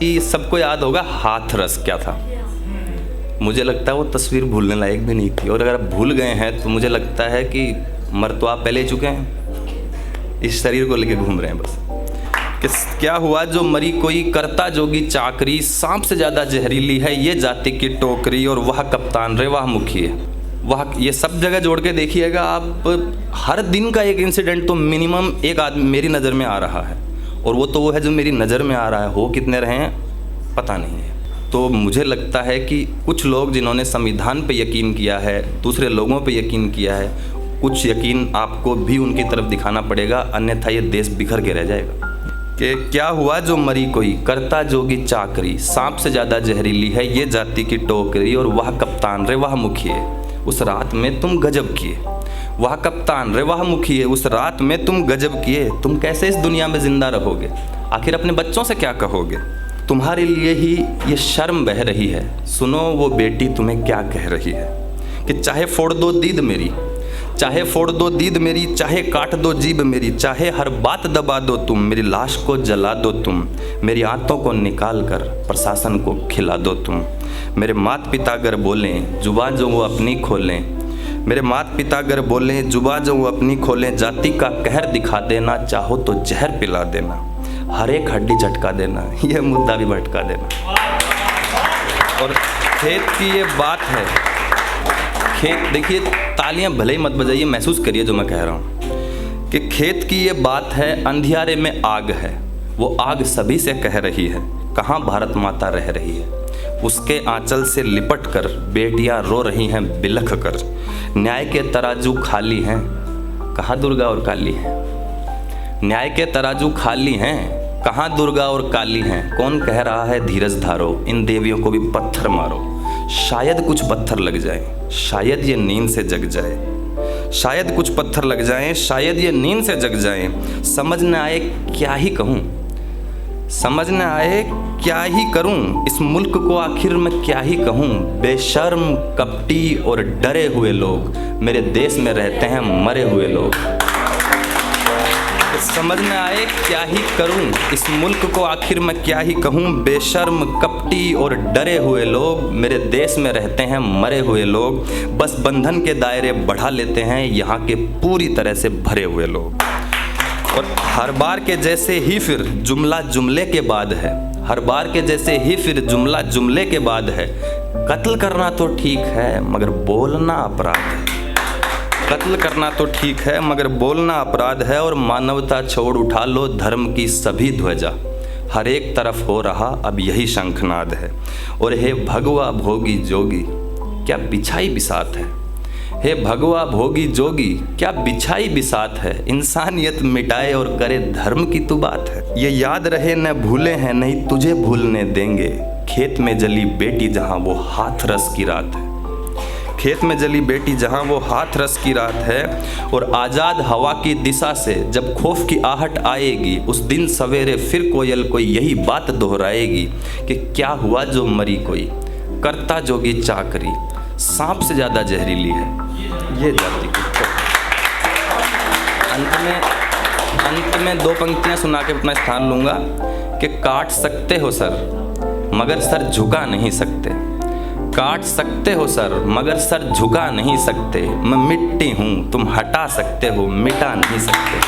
कि सबको याद होगा हाथरस क्या था। मुझे लगता है वो तस्वीर भूलने लायक भी नहीं थी, और अगर आप भूल गए हैं तो मुझे लगता है कि मर तो आप पहले ही चुके हैं, इस शरीर को लेके घूम रहे हैं बस। कि क्या हुआ जो मरी कोई, करता जोगी चाकरी, सांप से ज़्यादा जहरीली है ये जाति की टोकरी, और वह कप्तान रे वाह मुखी है। वह ये सब जगह जोड़ के देखिएगा आप, हर दिन का एक इंसिडेंट तो मिनिमम एक आदमी मेरी नज़र में आ रहा है, और वो है जो मेरी नज़र में आ रहा है। हो कितने रहे हैं पता नहीं है। तो मुझे लगता है कि कुछ लोग जिन्होंने संविधान पे यकीन किया है, दूसरे लोगों पे यकीन किया है, कुछ यकीन आपको भी उनकी तरफ दिखाना पड़ेगा, अन्यथा ये देश बिखर के रह जाएगा। कि क्या हुआ जो मरी कोई, करता जोगी चाकरी, सांप से ज़्यादा जहरीली है ये जाति की टोकरी, और वह कप्तान रे वाह मुखी है उस रात में तुम गजब किए। वह कप्तान रे वाह मुखी है उस रात में तुम गजब किए। तुम कैसे इस दुनिया में जिंदा रहोगे, आखिर अपने बच्चों से क्या कहोगे। तुम्हारे लिए ही ये शर्म बह रही है, सुनो वो बेटी तुम्हें क्या कह रही है। कि चाहे फोड़ दो दीद मेरी, चाहे फोड़ दो दीद मेरी, चाहे काट दो जीभ मेरी, चाहे हर बात दबा दो तुम, मेरी लाश को जला दो तुम, मेरी आंतों को निकाल कर प्रशासन को खिला दो तुम। मेरे माता पिता अगर बोलें जुबान जो वो अपनी खोलें, मेरे माता पिता अगर बोलें जुबान जो वो अपनी खोलें, जाति का कहर दिखा देना, चाहो तो जहर पिला देना, हर एक हड्डी झटका देना, ये मुद्दा भी भटका देना। और खेत की ये बात है, खेत देखिए, तालियां भले ही मत बजाइए, महसूस करिए जो मैं कह रहा हूँ। कि खेत की ये बात है, अंधियारे में आग है, वो आग सभी से कह रही है, कहाँ भारत माता रह रही है। उसके आंचल से लिपट कर बेटियां रो रही हैं बिलख कर, न्याय के तराजू खाली हैं, कहाँ दुर्गा और काली हैं। न्याय के तराजू खाली हैं, कहाँ दुर्गा और काली हैं। कौन कह रहा है धीरज धारो, इन देवियों को भी पत्थर मारो, शायद कुछ पत्थर लग जाए, शायद ये नींद से जग जाए, शायद कुछ पत्थर लग जाएं, शायद ये नींद से जग जाएं। समझ न आए क्या ही कहूँ, समझ न आए क्या ही करूं, इस मुल्क को आखिर मैं क्या ही कहूं। बेशर्म कपटी और डरे हुए लोग मेरे देश में रहते हैं मरे हुए लोग। समझ न आए क्या ही करूं, इस मुल्क को आखिर मैं क्या ही कहूं। बेशर्म कपटी और डरे हुए लोग मेरे देश में रहते हैं मरे हुए लोग। बस बंधन के दायरे बढ़ा लेते हैं यहाँ के पूरी तरह से भरे हुए लोग। और हर बार के जैसे ही फिर जुमला जुमले के बाद है, हर बार के जैसे ही फिर जुमला जुमले के बाद है। कत्ल करना तो ठीक है मगर बोलना अपराध है, कत्ल करना तो ठीक है मगर बोलना अपराध है। और मानवता छोड़ उठा लो धर्म की सभी ध्वजा, हर एक तरफ हो रहा अब यही शंखनाद है। और हे भगवा भोगी जोगी क्या बिछाई बिसात है, हे भगवा भोगी जोगी क्या बिछाई बिसात है। इंसानियत मिटाए और करे धर्म की तो बात है। ये याद रहे न भूले हैं नहीं तुझे भूलने देंगे, खेत में जली बेटी जहाँ वो हाथरस की रात है, खेत में जली बेटी जहाँ वो हाथरस की रात है। और आज़ाद हवा की दिशा से जब खौफ की आहट आएगी, उस दिन सवेरे फिर कोयल कोई यही बात दोहराएगी कि क्या हुआ जो मरी कोई, करता जोगी चाकरी, सांप से ज़्यादा जहरीली है ये जाति की। अंत में दो पंक्तियाँ सुना के अपना स्थान लूँगा कि काट सकते हो सर मगर सर झुका नहीं सकते, काट सकते हो सर मगर सर झुका नहीं सकते। मैं मिट्टी हूँ तुम हटा सकते हो मिटा नहीं सकते।